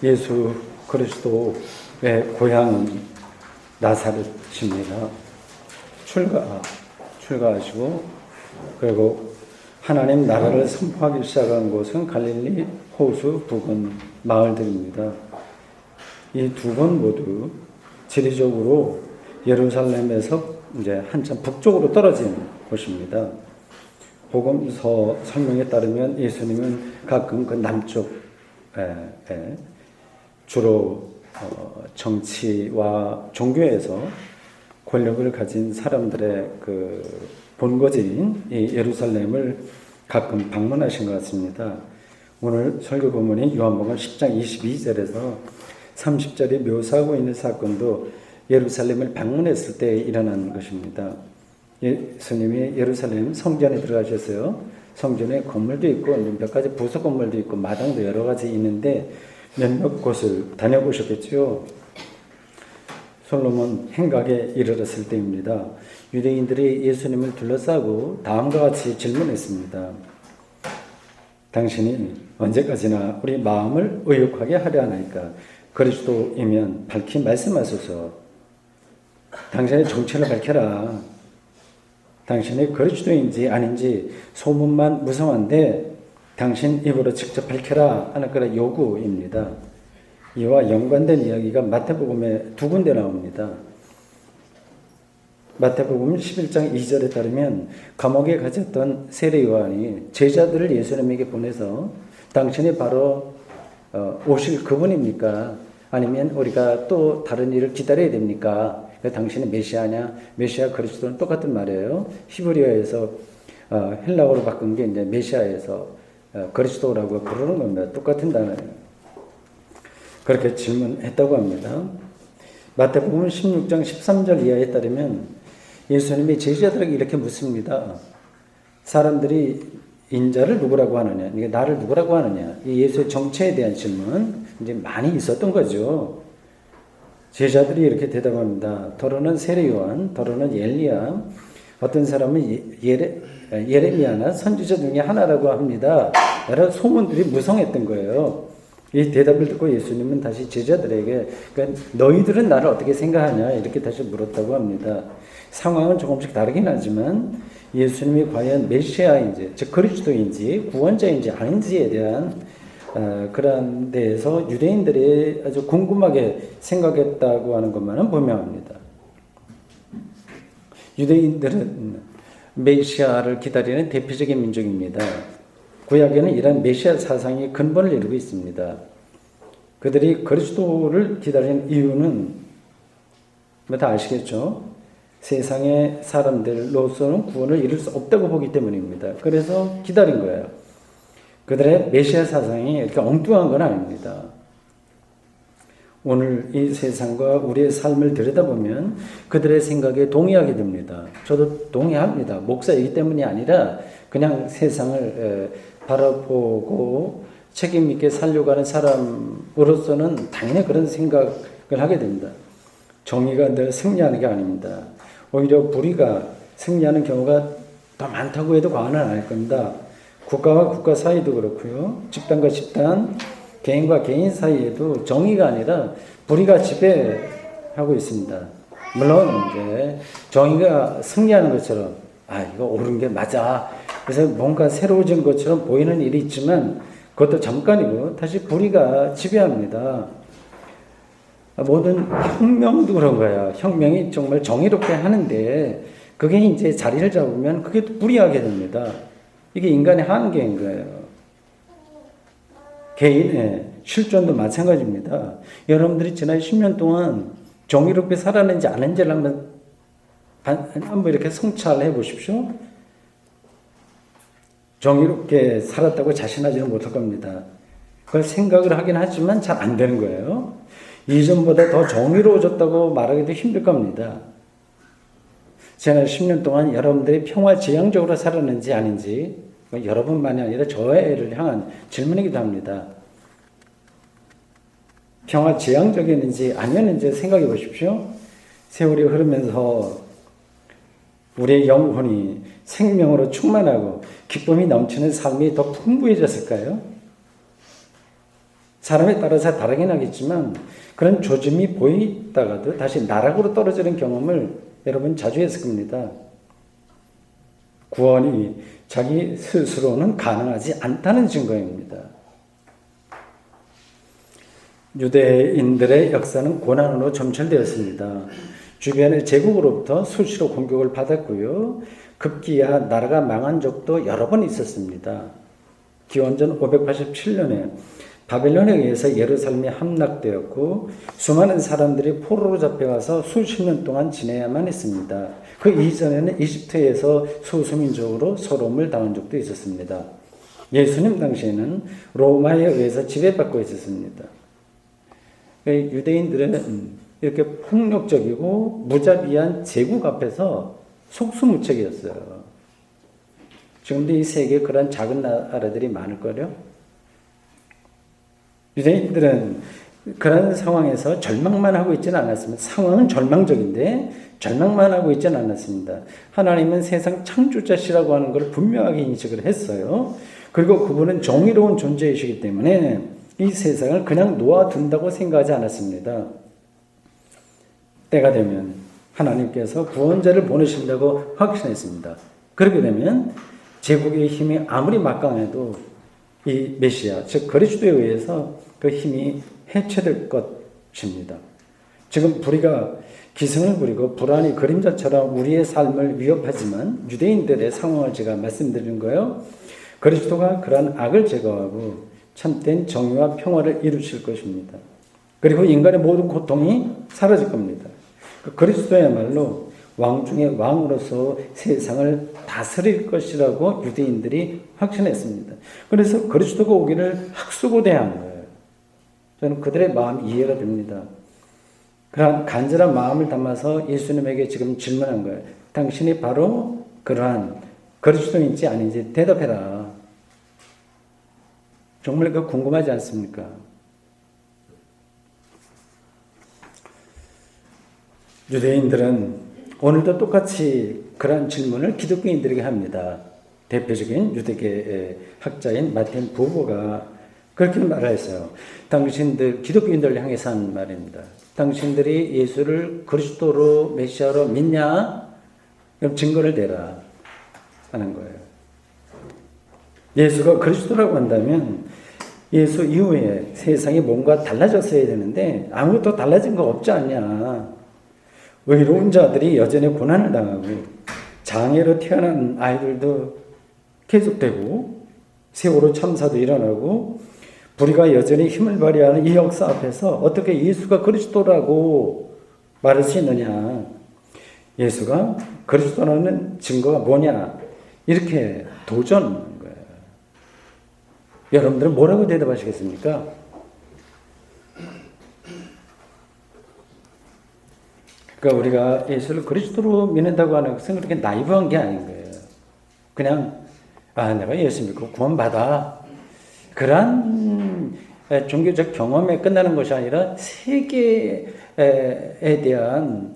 예수 그리스도의 고향은 나사렛입니다. 출가하시고 그리고 하나님 나라를 선포하기 시작한 곳은 갈릴리 호수 부근 마을들입니다. 이 두 번 모두 지리적으로 예루살렘에서 이제 한참 북쪽으로 떨어진 곳입니다. 복음서 설명에 따르면 예수님은 가끔 그 남쪽에 주로 정치와 종교에서 권력을 가진 사람들의 그 본거지인 이 예루살렘을 가끔 방문하신 것 같습니다. 오늘 설교 본문이 요한복음 10장 22절에서 30절에 묘사하고 있는 사건도 예루살렘을 방문했을 때 일어난 것입니다. 예수님이 예루살렘 성전에 들어가셨어요. 성전에 건물도 있고 몇 가지 부속 건물도 있고 마당도 여러 가지 있는데 몇몇 곳을 다녀보셨겠죠. 솔로몬 행각에 이르렀을 때입니다. 유대인들이 예수님을 둘러싸고 다음과 같이 질문했습니다. 당신이 언제까지나 우리 마음을 의욕하게 하려 하나이까? 그리스도이면 밝히 말씀하소서. 당신의 정체를 밝혀라. 당신이 그리스도인지 아닌지 소문만 무성한데 당신 입으로 직접 밝혀라 하는 그런 요구입니다. 이와 연관된 이야기가 마태복음에 두 군데 나옵니다. 마태복음 11장 2절에 따르면 감옥에 갇혔던 세례 요한이 제자들을 예수님에게 보내서 당신이 바로 오실 그분입니까? 아니면 우리가 또 다른 일을 기다려야 됩니까? 당신이 메시아냐? 메시아 그리스도는 똑같은 말이에요. 히브리어에서 헬라어로 바꾼 게 이제 메시아에서 그리스도라고 부르는 겁니다. 똑같은 단어예요. 그렇게 질문했다고 합니다. 마태복음 16장 13절 이하에 따르면 예수님이 제자들에게 이렇게 묻습니다. 사람들이 인자를 누구라고 하느냐? 그러니까 나를 누구라고 하느냐? 이 예수의 정체에 대한 질문 이제 많이 있었던 거죠. 제자들이 이렇게 대답합니다. 더러는 세례 요한, 더러는 엘리야, 어떤 사람은 예레미야나 선지자 중에 하나라고 합니다. 여러 소문들이 무성했던 거예요. 이 대답을 듣고 예수님은 다시 제자들에게 그러니까 너희들은 나를 어떻게 생각하냐 이렇게 다시 물었다고 합니다. 상황은 조금씩 다르긴 하지만 예수님이 과연 메시아인지 즉 그리스도인지 구원자인지 아닌지에 대한 그런 데에서 유대인들이 아주 궁금하게 생각했다고 하는 것만은 분명합니다. 유대인들은 메시아를 기다리는 대표적인 민족입니다. 구약에는 이런 메시아 사상이 근본을 이루고 있습니다. 그들이 그리스도를 기다리는 이유는 다 아시겠죠? 세상의 사람들로서는 구원을 이룰 수 없다고 보기 때문입니다. 그래서 기다린 거예요. 그들의 메시아 사상이 이렇게 엉뚱한 건 아닙니다. 오늘 이 세상과 우리의 삶을 들여다보면 그들의 생각에 동의하게 됩니다. 저도 동의합니다. 목사이기 때문이 아니라 그냥 세상을 바라보고 책임 있게 살려고 하는 사람으로서는 당연히 그런 생각을 하게 됩니다. 정의가 늘 승리하는 게 아닙니다. 오히려 불의가 승리하는 경우가 더 많다고 해도 과언은 아닐 겁니다. 국가와 국가 사이도 그렇고요. 집단과 집단, 개인과 개인 사이에도 정의가 아니라 불의가 지배하고 있습니다. 물론 이제 정의가 승리하는 것처럼 이거 옳은 게 맞아. 그래서 뭔가 새로워진 것처럼 보이는 일이 있지만 그것도 잠깐이고 다시 불의가 지배합니다. 모든 혁명도 그런 거야. 혁명이 정말 정의롭게 하는데 그게 이제 자리를 잡으면 그게 불의하게 됩니다. 이게 인간의 한계인 거예요. 개인의 실존도 마찬가지입니다. 여러분들이 지난 10년 동안 정의롭게 살았는지 안 했는지를 한번 이렇게 성찰해 보십시오. 정의롭게 살았다고 자신하지는 못할 겁니다. 그걸 생각을 하긴 하지만 잘 안 되는 거예요. 이전보다 더 정의로워졌다고 말하기도 힘들 겁니다. 지난 10년 동안 여러분들이 평화지향적으로 살았는지 아닌지 여러분만이 아니라 저를 향한 질문이기도 합니다. 평화지향적이었는지 아니었는지 생각해 보십시오. 세월이 흐르면서 우리의 영혼이 생명으로 충만하고 기쁨이 넘치는 삶이 더 풍부해졌을까요? 사람에 따라서 다르긴 하겠지만 그런 조짐이 보이다가도 다시 나락으로 떨어지는 경험을 여러분 자주 했을 겁니다. 구원이 자기 스스로는 가능하지 않다는 증거입니다. 유대인들의 역사는 고난으로 점철되었습니다. 주변의 제국으로부터 수시로 공격을 받았고요. 급기야 나라가 망한 적도 여러 번 있었습니다. 기원전 587년에 바벨론에 의해서 예루살렘이 함락되었고 수많은 사람들이 포로로 잡혀가서 수십 년 동안 지내야만 했습니다. 그 이전에는 이집트에서 소수민족으로 소돔을 당한 적도 있었습니다. 예수님 당시에는 로마에 의해서 지배받고 있었습니다. 유대인들은 이렇게 폭력적이고 무자비한 제국 앞에서 속수무책이었어요. 지금도 이 세계에 그런 작은 나라들이 많을걸요. 유대인들은 그런 상황에서 절망만 하고 있지는 않았습니다. 상황은 절망적인데 절망만 하고 있지는 않았습니다. 하나님은 세상 창조자시라고 하는 걸 분명하게 인식을 했어요. 그리고 그분은 정의로운 존재이시기 때문에 이 세상을 그냥 놓아둔다고 생각하지 않았습니다. 때가 되면 하나님께서 구원자를 보내신다고 확신했습니다. 그렇게 되면 제국의 힘이 아무리 막강해도 이 메시아, 즉 그리스도에 의해서 그 힘이 해체될 것입니다. 지금 우리가 기승을 부리고 불안이 그림자처럼 우리의 삶을 위협하지만 유대인들의 상황을 제가 말씀드리는 거예요. 그리스도가 그러한 악을 제거하고 참된 정의와 평화를 이루실 것입니다. 그리고 인간의 모든 고통이 사라질 겁니다. 그리스도야말로 왕 중의 왕으로서 세상을 다스릴 것이라고 유대인들이 확신했습니다. 그래서 그리스도가 오기를 학수고대한 거예요. 저는 그들의 마음이 이해가 됩니다. 그러한 간절한 마음을 담아서 예수님에게 지금 질문한 거예요. 당신이 바로 그러한 그리스도인지 아닌지 대답해라. 정말 그 궁금하지 않습니까? 유대인들은 오늘도 똑같이 그러한 질문을 기독교인들에게 합니다. 대표적인 유대계 학자인 마틴 부버가 그렇게 말했어요. 당신들, 기독교인들을 향해서 한 말입니다. 당신들이 예수를 그리스도로 메시아로 믿냐? 그럼 증거를 대라 하는 거예요. 예수가 그리스도라고 한다면 예수 이후에 세상이 뭔가 달라졌어야 되는데 아무것도 달라진 거 없지 않냐. 의로운 자들이 여전히 고난을 당하고 장애로 태어난 아이들도 계속되고 세월호 참사도 일어나고 우리가 여전히 힘을 발휘하는 이 역사 앞에서 어떻게 예수가 그리스도라고 말할 수 있느냐. 예수가 그리스도라는 증거가 뭐냐. 이렇게 도전하는 거예요. 여러분들은 뭐라고 대답하시겠습니까? 그러니까 우리가 예수를 그리스도로 믿는다고 하는 것은 그렇게 나이브한 게 아닌 거예요. 그냥 내가 예수 믿고 구원받아. 그런 종교적 경험에 끝나는 것이 아니라 세계에 대한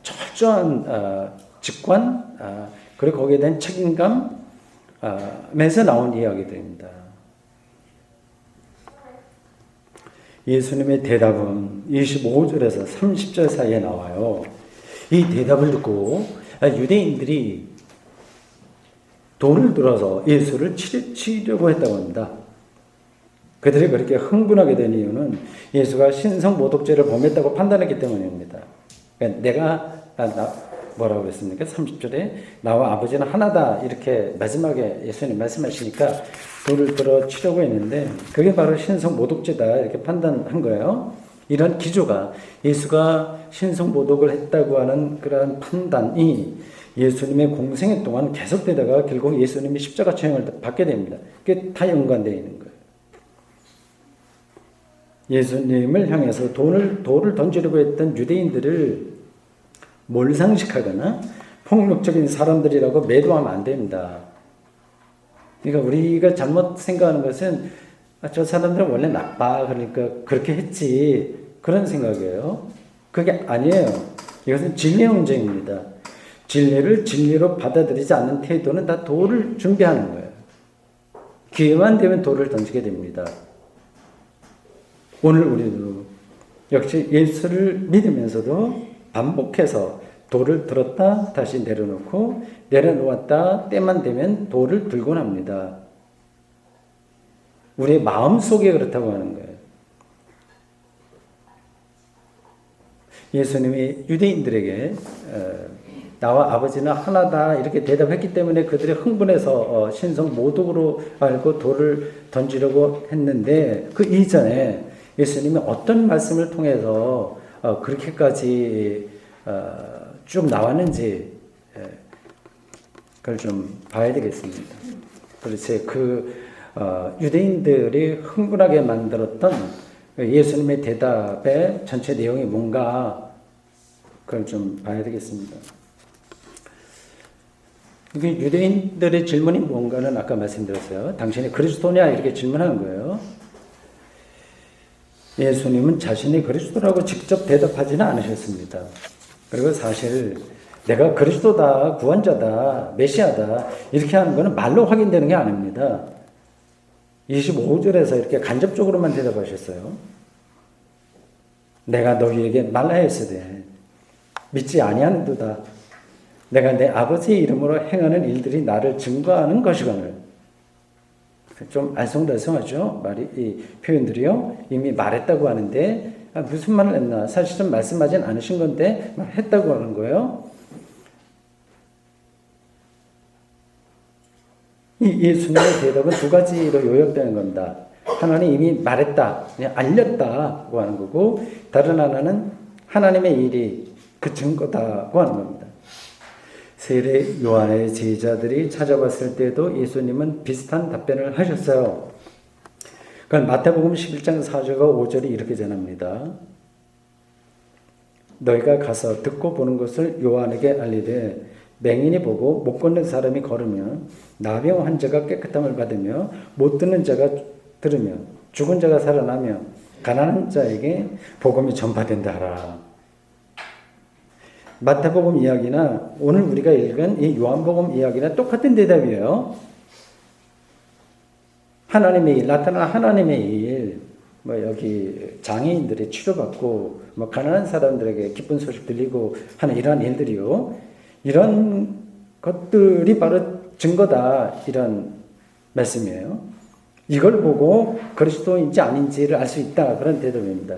철저한 직관 그리고 거기에 대한 책임감에서 나온 이야기들입니다. 예수님의 대답은 25절에서 30절 사이에 나와요. 이 대답을 듣고 유대인들이 돈을 들어서 예수를 치려고 했다고 합니다. 그들이 그렇게 흥분하게 된 이유는 예수가 신성모독죄를 범했다고 판단했기 때문입니다. 그러니까 내가 뭐라고 했습니까? 30절에 나와 아버지는 하나다 이렇게 마지막에 예수님 말씀하시니까 돈을 들어 치려고 했는데 그게 바로 신성모독죄다 이렇게 판단한 거예요. 이런 기조가 예수가 신성모독을 했다고 하는 그런 판단이 예수님의 공생애 동안 계속되다가 결국 예수님이 십자가 처형을 받게 됩니다. 그게 다 연관되어 있는 거예요. 예수님을 향해서 돌을 던지려고 했던 유대인들을 몰상식하거나 폭력적인 사람들이라고 매도하면 안 됩니다. 그러니까 우리가 잘못 생각하는 것은 저 사람들은 원래 나빠 그러니까 그렇게 했지 그런 생각이에요. 그게 아니에요. 이것은 진리의 문제입니다. 진리를 진리로 받아들이지 않는 태도는 다 돌을 준비하는 거예요. 기회만 되면 돌을 던지게 됩니다. 오늘 우리도 역시 예수를 믿으면서도 반복해서 돌을 들었다 다시 내려놓고 내려놓았다 때만 되면 돌을 들곤 합니다. 우리의 마음속에 그렇다고 하는 거예요. 예수님이 유대인들에게 나와 아버지는 하나다 이렇게 대답했기 때문에 그들이 흥분해서 신성 모독으로 알고 돌을 던지려고 했는데 그 이전에 예수님이 어떤 말씀을 통해서 그렇게까지 쭉 나왔는지 그걸 좀 봐야 되겠습니다. 그렇지 유대인들이 흥분하게 만들었던 예수님의 대답의 전체 내용이 뭔가 그걸 좀 봐야 되겠습니다. 이게 유대인들의 질문이 뭔가는 아까 말씀드렸어요. 당신이 그리스도냐 이렇게 질문하는 거예요. 예수님은 자신이 그리스도라고 직접 대답하지는 않으셨습니다. 그리고 사실 내가 그리스도다, 구원자다, 메시아다 이렇게 하는 것은 말로 확인되는 게 아닙니다. 25절에서 이렇게 간접적으로만 대답하셨어요. 내가 너희에게 말하였으되 믿지 아니하는도다. 내가 내 아버지의 이름으로 행하는 일들이 나를 증거하는 것이거늘. 좀 알쏭달쏭하죠? 이 표현들이요. 이미 말했다고 하는데 무슨 말을 했나? 사실은 말씀하진 않으신 건데 했다고 하는 거예요. 이 예수님의 대답은 두 가지로 요약되는 겁니다. 하나는 이미 말했다, 그냥 알렸다고 하는 거고, 다른 하나는 하나님의 일이 그 증거다고 하는 겁니다. 세례 요한의 제자들이 찾아봤을 때도 예수님은 비슷한 답변을 하셨어요. 그건 마태복음 11장 4절과 5절이 이렇게 전합니다. 너희가 가서 듣고 보는 것을 요한에게 알리되 맹인이 보고 못 걷는 사람이 걸으면 나병 환자가 깨끗함을 받으며 못 듣는 자가 들으며 죽은 자가 살아나며 가난한 자에게 복음이 전파된다 하라. 마태복음 이야기나 오늘 우리가 읽은 이 요한복음 이야기나 똑같은 대답이에요. 하나님의 일, 나타난 하나님의 일, 여기 장애인들이 치료받고 가난한 사람들에게 기쁜 소식 들리고 하는 이러한 일들이요. 이런 것들이 바로 증거다 이런 말씀이에요. 이걸 보고 그리스도인지 아닌지를 알 수 있다 그런 대답입니다.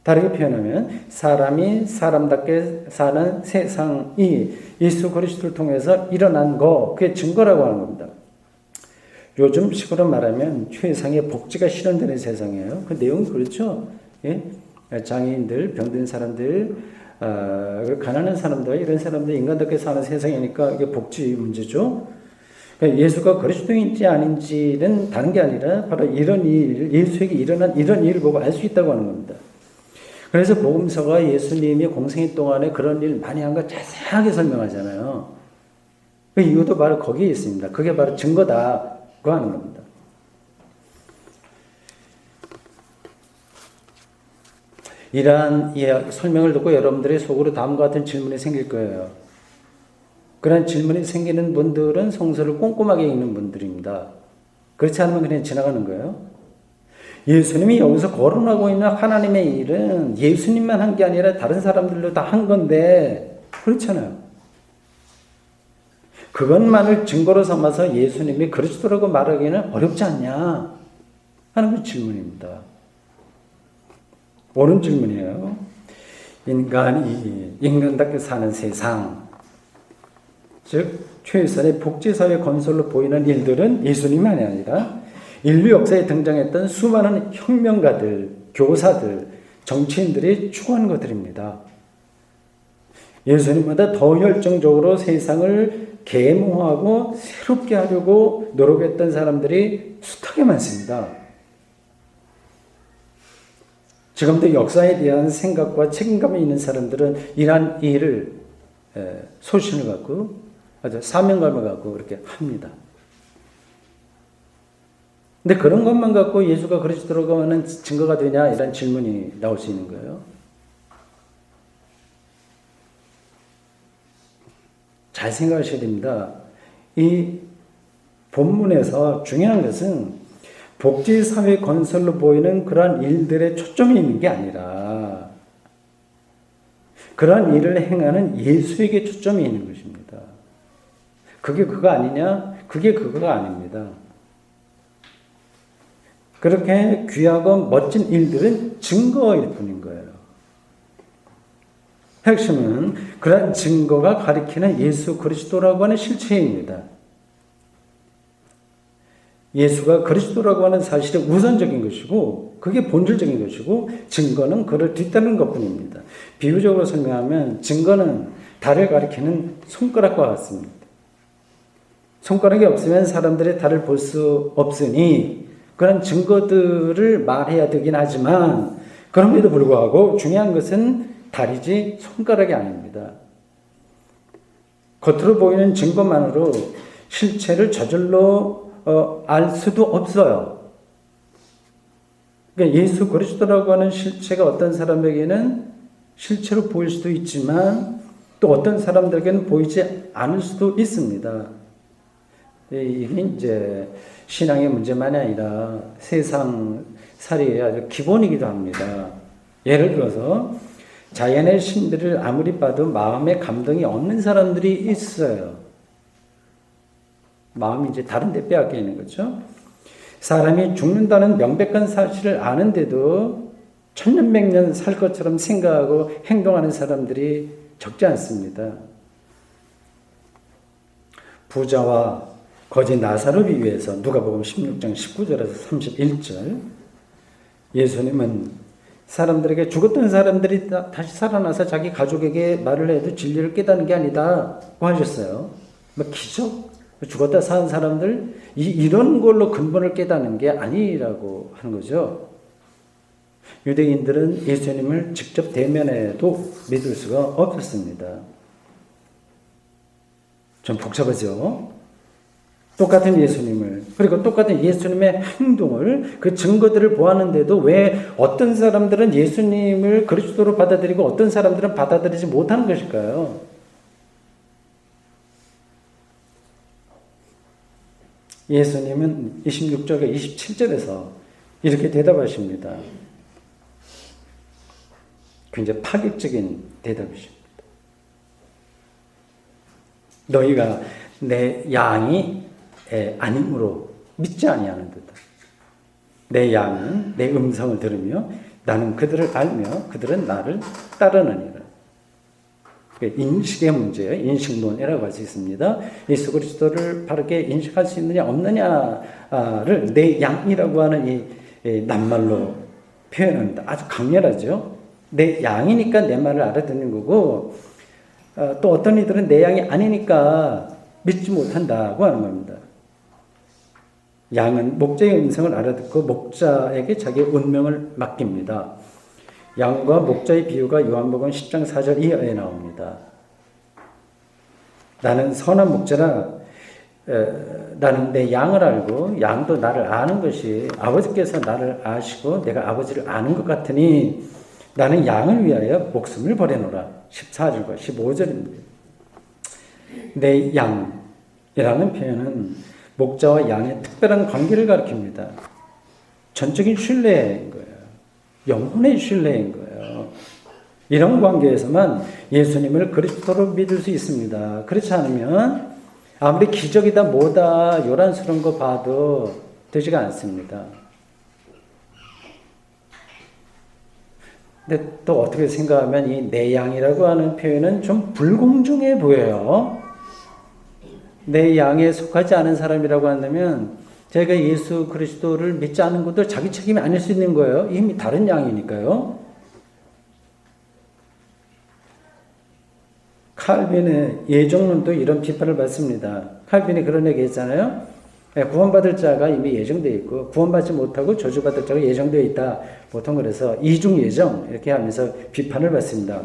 다르게 표현하면 사람이 사람답게 사는 세상이 예수 그리스도를 통해서 일어난 거 그게 증거라고 하는 겁니다. 요즘식으로 말하면 최상의 복지가 실현되는 세상이에요. 그 내용은 그렇죠. 예? 장애인들, 병든 사람들, 가난한 사람들, 이런 사람들 인간답게 사는 세상이니까 이게 복지 문제죠. 그러니까 예수가 그리스도인지 아닌지는 다른 게 아니라 바로 이런 일, 예수에게 일어난 이런 일을 보고 알 수 있다고 하는 겁니다. 그래서 복음서가 예수님이 공생애 동안에 그런 일 많이 한 거 자세하게 설명하잖아요. 그 이유도 바로 거기에 있습니다. 그게 바로 증거다고 하는 겁니다. 이러한 설명을 듣고 여러분들의 속으로 다음과 같은 질문이 생길 거예요. 그런 질문이 생기는 분들은 성서를 꼼꼼하게 읽는 분들입니다. 그렇지 않으면 그냥 지나가는 거예요. 예수님이 여기서 거론하고 있는 하나님의 일은 예수님만 한 게 아니라 다른 사람들도 다 한 건데 그렇잖아요. 그것만을 증거로 삼아서 예수님이 그리스도라고 말하기는 어렵지 않냐 하는 그 질문입니다. 옳은 질문이에요. 인간이 인간답게 사는 세상, 즉 최선의 복지사회 건설로 보이는 일들은 예수님만이 아니라 인류 역사에 등장했던 수많은 혁명가들, 교사들, 정치인들이 추구한 것들입니다. 예수님보다 더 열정적으로 세상을 계몽하고 새롭게 하려고 노력했던 사람들이 숱하게 많습니다. 지금도 역사에 대한 생각과 책임감이 있는 사람들은 이러한 일을 소신을 갖고 아주 사명감을 갖고 그렇게 합니다. 근데 그런 것만 갖고 예수가 그리스도라고 하는 증거가 되냐 이런 질문이 나올 수 있는 거예요. 잘 생각하셔야 됩니다. 이 본문에서 중요한 것은 복지사회 건설로 보이는 그러한 일들에 초점이 있는 게 아니라 그러한 일을 행하는 예수에게 초점이 있는 것입니다. 그게 그거 아니냐? 그게 그거가 아닙니다. 그렇게 귀하고 멋진 일들은 증거일 뿐인 거예요. 핵심은 그러한 증거가 가리키는 예수 그리스도라고 하는 실체입니다. 예수가 그리스도라고 하는 사실이 우선적인 것이고 그게 본질적인 것이고 증거는 그를 뒤따르는 것뿐입니다. 비유적으로 설명하면 증거는 달을 가리키는 손가락과 같습니다. 손가락이 없으면 사람들이 달을 볼 수 없으니 그런 증거들을 말해야 되긴 하지만 그럼에도 불구하고 중요한 것은 달이지 손가락이 아닙니다. 겉으로 보이는 증거만으로 실체를 저절로 알 수도 없어요. 그러니까 예수 그리스도라고 하는 실체가 어떤 사람에게는 실체로 보일 수도 있지만 또 어떤 사람들에게는 보이지 않을 수도 있습니다. 이게 이제 신앙의 문제만이 아니라 세상 살이의 아주 기본이기도 합니다. 예를 들어서 자연의 신들을 아무리 봐도 마음에 감동이 없는 사람들이 있어요. 마음이 이제 다른 데 빼앗겨 있는 거죠. 사람이 죽는다는 명백한 사실을 아는데도 천년백년 살 것처럼 생각하고 행동하는 사람들이 적지 않습니다. 부자와 거지 나사로 비유해서 누가복음 16장 19절에서 31절 예수님은 사람들에게 죽었던 사람들이 다시 살아나서 자기 가족에게 말을 해도 진리를 깨닫는 게 아니다고 하셨어요. 뭐 기적? 죽었다 산 사람들 이런 걸로 근본을 깨닫는 게 아니라고 하는 거죠. 유대인들은 예수님을 직접 대면해도 믿을 수가 없었습니다. 좀 복잡하죠. 똑같은 예수님을 그리고 똑같은 예수님의 행동을 그 증거들을 보았는데도 왜 어떤 사람들은 예수님을 그리스도로 받아들이고 어떤 사람들은 받아들이지 못하는 것일까요? 예수님은 26절과 27절에서 이렇게 대답하십니다. 굉장히 파격적인 대답이십니다. 너희가 내 양이 아님으로 믿지 아니하는도다. 내 양은 내 음성을 들으며 나는 그들을 알며 그들은 나를 따르느니라. 인식의 문제예요. 인식론이라고 할 수 있습니다. 예수 그리스도를 바르게 인식할 수 있느냐 없느냐를 내 양이라고 하는 이 낱말로 표현합니다. 아주 강렬하죠. 내 양이니까 내 말을 알아듣는 거고 또 어떤 이들은 내 양이 아니니까 믿지 못한다고 하는 겁니다. 양은 목자의 음성을 알아듣고 목자에게 자기의 운명을 맡깁니다. 양과 목자의 비유가 요한복음 10장 4절 이하에 나옵니다. 나는 선한 목자라 나는 내 양을 알고 양도 나를 아는 것이 아버지께서 나를 아시고 내가 아버지를 아는 것 같으니 나는 양을 위하여 목숨을 버려놓으라. 14절과 15절입니다. 내 양이라는 표현은 목자와 양의 특별한 관계를 가리킵니다. 전적인 신뢰인 거예요. 영혼의 신뢰인 거예요. 이런 관계에서만 예수님을 그리스도로 믿을 수 있습니다. 그렇지 않으면 아무리 기적이다 뭐다 요란스러운 거 봐도 되지가 않습니다. 근데 또 어떻게 생각하면 이 내 양이라고 하는 표현은 좀 불공정해 보여요. 내 양에 속하지 않은 사람이라고 한다면 제가 예수 그리스도를 믿지 않은 것도 자기 책임이 아닐 수 있는 거예요. 이미 다른 양이니까요. 칼빈의 예정론도 이런 비판을 받습니다. 칼빈이 그런 얘기 했잖아요. 구원받을 자가 이미 예정되어 있고 구원받지 못하고 저주받을 자가 예정되어 있다. 보통 그래서 이중 예정 이렇게 하면서 비판을 받습니다.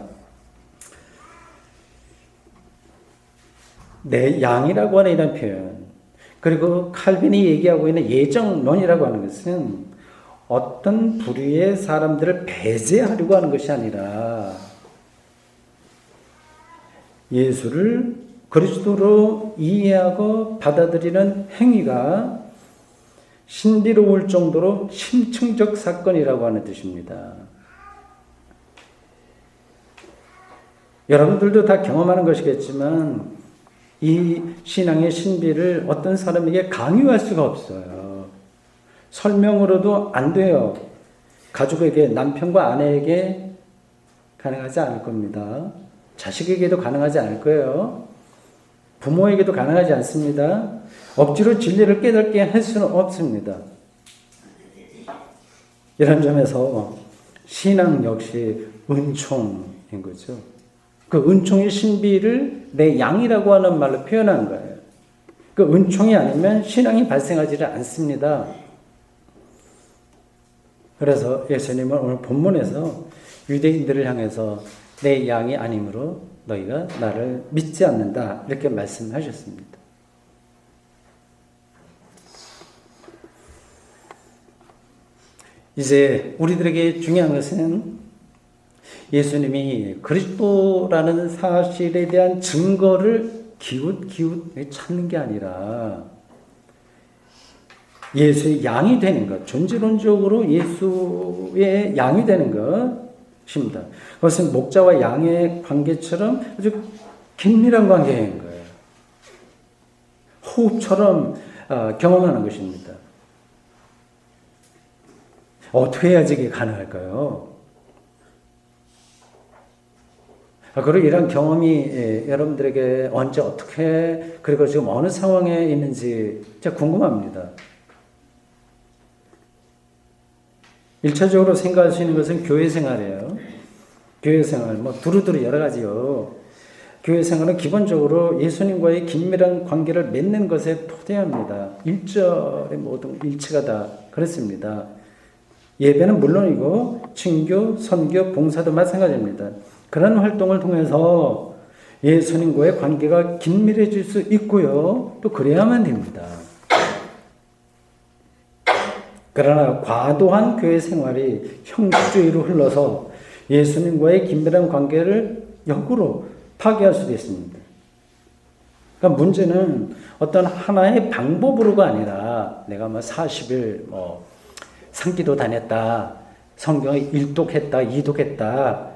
내 양이라고 하는 이런 표현 그리고 칼빈이 얘기하고 있는 예정론이라고 하는 것은 어떤 부류의 사람들을 배제하려고 하는 것이 아니라 예수를 그리스도로 이해하고 받아들이는 행위가 신비로울 정도로 심층적 사건이라고 하는 뜻입니다. 여러분들도 다 경험하는 것이겠지만 이 신앙의 신비를 어떤 사람에게 강요할 수가 없어요. 설명으로도 안 돼요. 가족에게, 남편과 아내에게 가능하지 않을 겁니다. 자식에게도 가능하지 않을 거예요. 부모에게도 가능하지 않습니다. 억지로 진리를 깨닫게 할 수는 없습니다. 이런 점에서 신앙 역시 은총인 거죠. 그 은총의 신비를 내 양이라고 하는 말로 표현한 거예요. 그 은총이 아니면 신앙이 발생하지를 않습니다. 그래서 예수님은 오늘 본문에서 유대인들을 향해서 내 양이 아니므로 너희가 나를 믿지 않는다 이렇게 말씀하셨습니다. 이제 우리들에게 중요한 것은 예수님이 그리스도라는 사실에 대한 증거를 기웃기웃 찾는 게 아니라 예수의 양이 되는 것, 존재론적으로 예수의 양이 되는 것입니다. 그것은 목자와 양의 관계처럼 아주 긴밀한 관계인 거예요. 호흡처럼 경험하는 것입니다. 어떻게 해야지 이게 가능할까요? 그리고 이런 경험이 여러분들에게 언제 어떻게 그리고 지금 어느 상황에 있는지 진짜 궁금합니다. 1차적으로 생각할 수 있는 것은 교회 생활이에요. 교회 생활, 두루두루 여러 가지요. 교회 생활은 기본적으로 예수님과의 긴밀한 관계를 맺는 것에 토대합니다. 1절의 모든 일치가 다 그렇습니다. 예배는 물론이고 친교, 선교, 봉사도 마찬가지입니다. 그런 활동을 통해서 예수님과의 관계가 긴밀해질 수 있고요. 또 그래야만 됩니다. 그러나 과도한 교회 생활이 형식주의로 흘러서 예수님과의 긴밀한 관계를 역으로 파괴할 수도 있습니다. 그러니까 문제는 어떤 하나의 방법으로가 아니라 내가 40일 상기도 다녔다, 성경을 1독했다, 2독했다,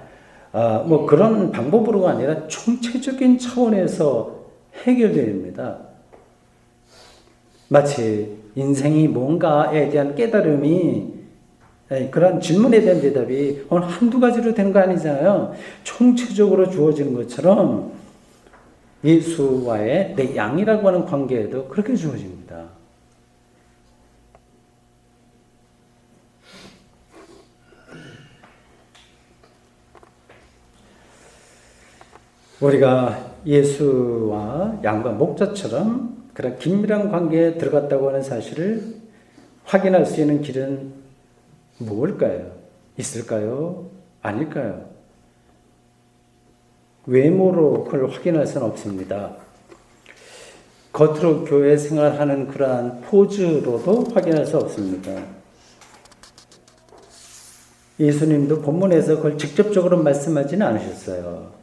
그런 방법으로가 아니라 총체적인 차원에서 해결됩니다. 마치 인생이 뭔가에 대한 깨달음이 그런 질문에 대한 대답이 오늘 한두 가지로 되는 거 아니잖아요. 총체적으로 주어지는 것처럼 예수와의 내 양이라고 하는 관계에도 그렇게 주어집니다. 우리가 예수와 양과 목자처럼 그런 긴밀한 관계에 들어갔다고 하는 사실을 확인할 수 있는 길은 무엇일까요? 있을까요? 아닐까요? 외모로 그걸 확인할 수는 없습니다. 겉으로 교회 생활하는 그러한 포즈로도 확인할 수 없습니다. 예수님도 본문에서 그걸 직접적으로 말씀하지는 않으셨어요.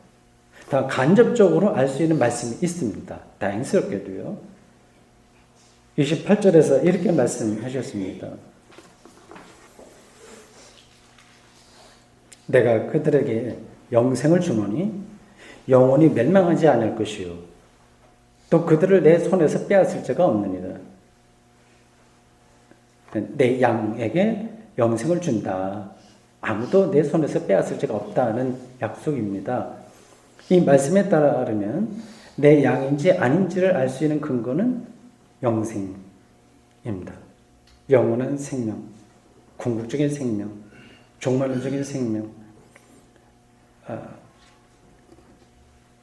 다 간접적으로 알 수 있는 말씀이 있습니다. 다행스럽게도요. 28절에서 이렇게 말씀하셨습니다. 내가 그들에게 영생을 주노니 영원히 멸망하지 않을 것이요 또 그들을 내 손에서 빼앗을 자가 없느니라. 내 양에게 영생을 준다. 아무도 내 손에서 빼앗을 자가 없다는 약속입니다. 이 말씀에 따르면 내 양인지 아닌지를 알 수 있는 근거는 영생입니다. 영원한 생명, 궁극적인 생명, 종말론적인 생명.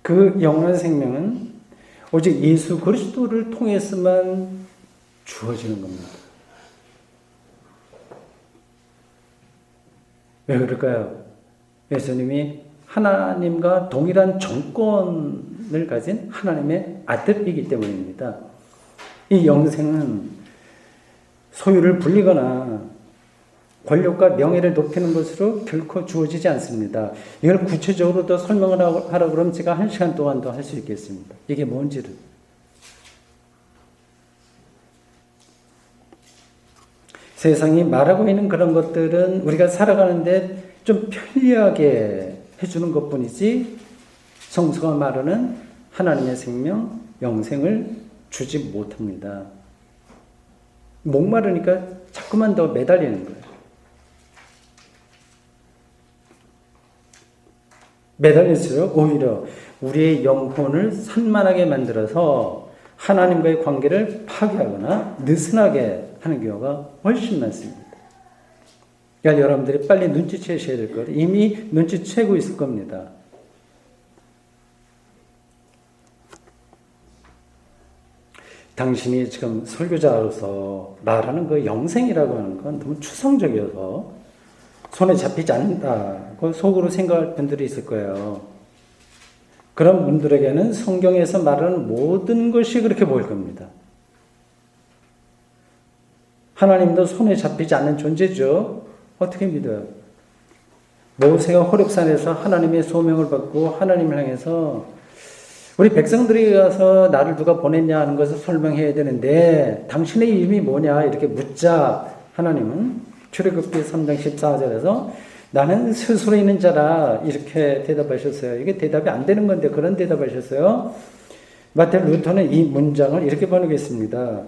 그 영원한 생명은 오직 예수 그리스도를 통해서만 주어지는 겁니다. 왜 그럴까요? 예수님이 하나님과 동일한 정권을 가진 하나님의 아들이기 때문입니다. 이 영생은 소유를 불리거나 권력과 명예를 높이는 것으로 결코 주어지지 않습니다. 이걸 구체적으로 더 설명을 하라고 그러면 제가 1시간 동안도 할 수 있겠습니다. 이게 뭔지를. 세상이 말하고 있는 그런 것들은 우리가 살아가는데 좀 편리하게 해주는 것뿐이지 성서가 말하는 하나님의 생명, 영생을 주지 못합니다. 목마르니까 자꾸만 더 매달리는 거예요. 매달릴수록 오히려 우리의 영혼을 산만하게 만들어서 하나님과의 관계를 파괴하거나 느슨하게 하는 경우가 훨씬 많습니다. 그러니까 여러분들이 빨리 눈치채셔야 될 거예요. 이미 눈치채고 있을 겁니다. 당신이 지금 설교자로서 말하는 그 영생이라고 하는 건 너무 추상적이어서 손에 잡히지 않는다고 속으로 생각할 분들이 있을 거예요. 그런 분들에게는 성경에서 말하는 모든 것이 그렇게 보일 겁니다. 하나님도 손에 잡히지 않는 존재죠. 어떻게 믿어요? 모세가 호렙산에서 하나님의 소명을 받고 하나님을 향해서 우리 백성들이 가서 나를 누가 보냈냐 하는 것을 설명해야 되는데 당신의 이름이 뭐냐 이렇게 묻자 하나님은 출애굽기 3장 14절에서 나는 스스로 있는 자라 이렇게 대답하셨어요. 이게 대답이 안 되는 건데 그런 대답하셨어요. 마틴 루터는 이 문장을 이렇게 번역했습니다.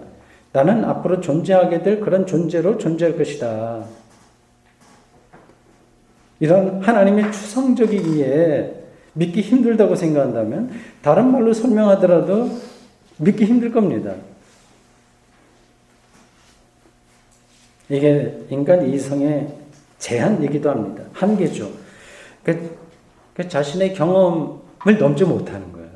나는 앞으로 존재하게 될 그런 존재로 존재할 것이다. 이런 하나님의 추상적이기에 믿기 힘들다고 생각한다면 다른 말로 설명하더라도 믿기 힘들 겁니다. 이게 인간 이성의 제한이기도 합니다. 한계죠. 그 자신의 경험을 넘지 못하는 거예요.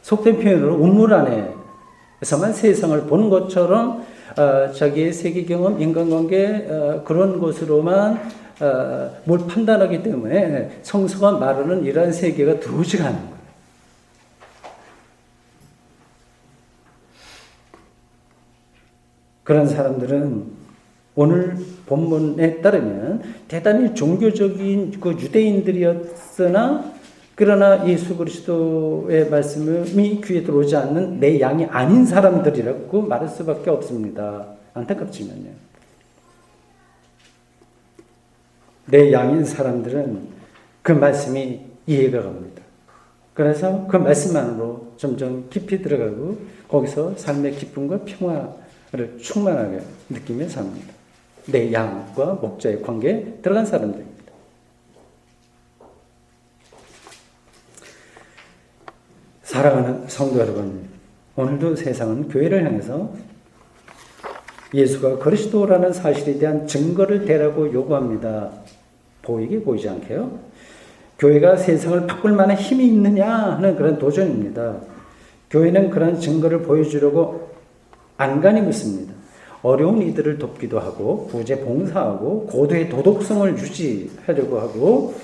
속된 표현으로 우물 안에서만 세상을 보는 것처럼 자기의 세계 경험, 인간관계 그런 것으로만 뭘 판단하기 때문에 성서가 말하는 이러한 세계가 들어오지가 않는 거예요. 그런 사람들은 오늘 본문에 따르면 대단히 종교적인 그 유대인들이었으나 그러나 예수 그리스도의 말씀이 귀에 들어오지 않는 내 양이 아닌 사람들이라고 말할 수밖에 없습니다. 안타깝지만요. 내 양인 사람들은 그 말씀이 이해가 갑니다. 그래서 그 말씀만으로 점점 깊이 들어가고 거기서 삶의 기쁨과 평화를 충만하게 느끼며 삽니다. 내 양과 목자의 관계에 들어간 사람들입니다. 사랑하는 성도 여러분, 오늘도 세상은 교회를 향해서 예수가 그리스도라는 사실에 대한 증거를 대라고 요구합니다. 보이게 보이지 않게요. 교회가 세상을 바꿀 만한 힘이 있느냐 하는 그런 도전입니다. 교회는 그런 증거를 보여주려고 안간히 있습니다. 어려운 이들을 돕기도 하고 구제 봉사하고 고도의 도덕성을 유지하려고 하고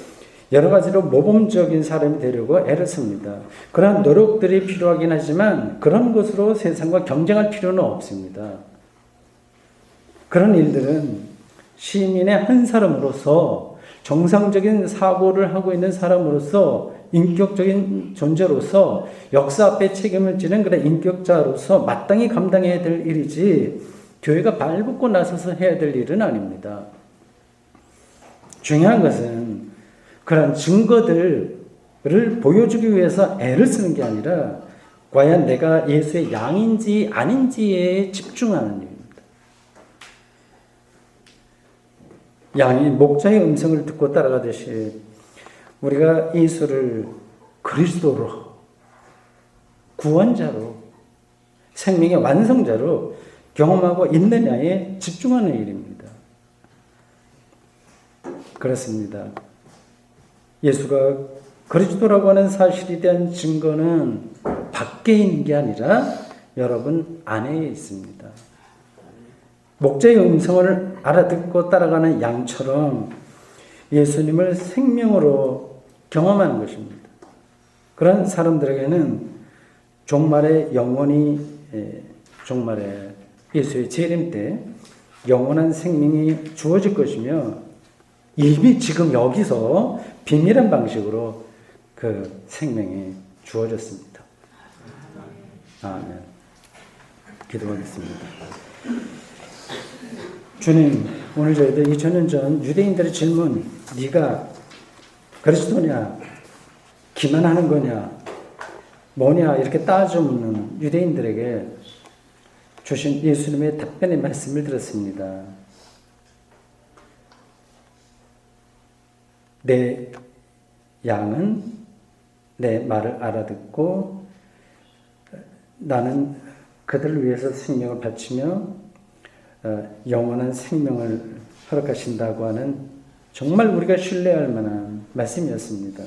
여러 가지로 모범적인 사람이 되려고 애를 씁니다. 그런 노력들이 필요하긴 하지만 그런 것으로 세상과 경쟁할 필요는 없습니다. 그런 일들은 시민의 한 사람으로서 정상적인 사고를 하고 있는 사람으로서 인격적인 존재로서 역사 앞에 책임을 지는 그런 인격자로서 마땅히 감당해야 될 일이지 교회가 발벗고 나서서 해야 될 일은 아닙니다. 중요한 것은 그런 증거들을 보여주기 위해서 애를 쓰는 게 아니라 과연 내가 예수의 양인지 아닌지에 집중하는 일입니다. 양이 목자의 음성을 듣고 따라가듯이 우리가 예수를 그리스도로 구원자로 생명의 완성자로 경험하고 있느냐에 집중하는 일입니다. 그렇습니다. 예수가 그리스도라고 하는 사실에 대한 증거는 밖에 있는 게 아니라 여러분 안에 있습니다. 목자의 음성을 알아듣고 따라가는 양처럼 예수님을 생명으로 경험하는 것입니다. 그런 사람들에게는 종말의 영혼이 종말의 예수의 재림 때 영원한 생명이 주어질 것이며 이미 지금 여기서 비밀한 방식으로 그 생명이 주어졌습니다. 아멘. 기도하겠습니다. 주님, 오늘 저희들 2000년 전 유대인들의 질문, 네가 그리스도냐, 기만하는 거냐, 뭐냐 이렇게 따져 묻는 유대인들에게 주신 예수님의 답변의 말씀을 들었습니다. 내 양은 내 말을 알아듣고 나는 그들을 위해서 생명을 바치며 영원한 생명을 허락하신다고 하는 정말 우리가 신뢰할 만한 말씀이었습니다.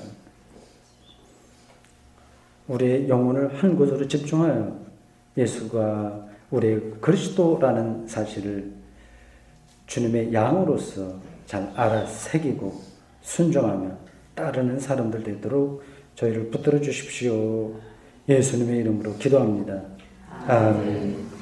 우리의 영혼을 한 곳으로 집중하여 예수가 우리의 그리스도라는 사실을 주님의 양으로서 잘 알아새기고 순종하며 따르는 사람들 되도록 저희를 붙들어 주십시오. 예수님의 이름으로 기도합니다. 아멘.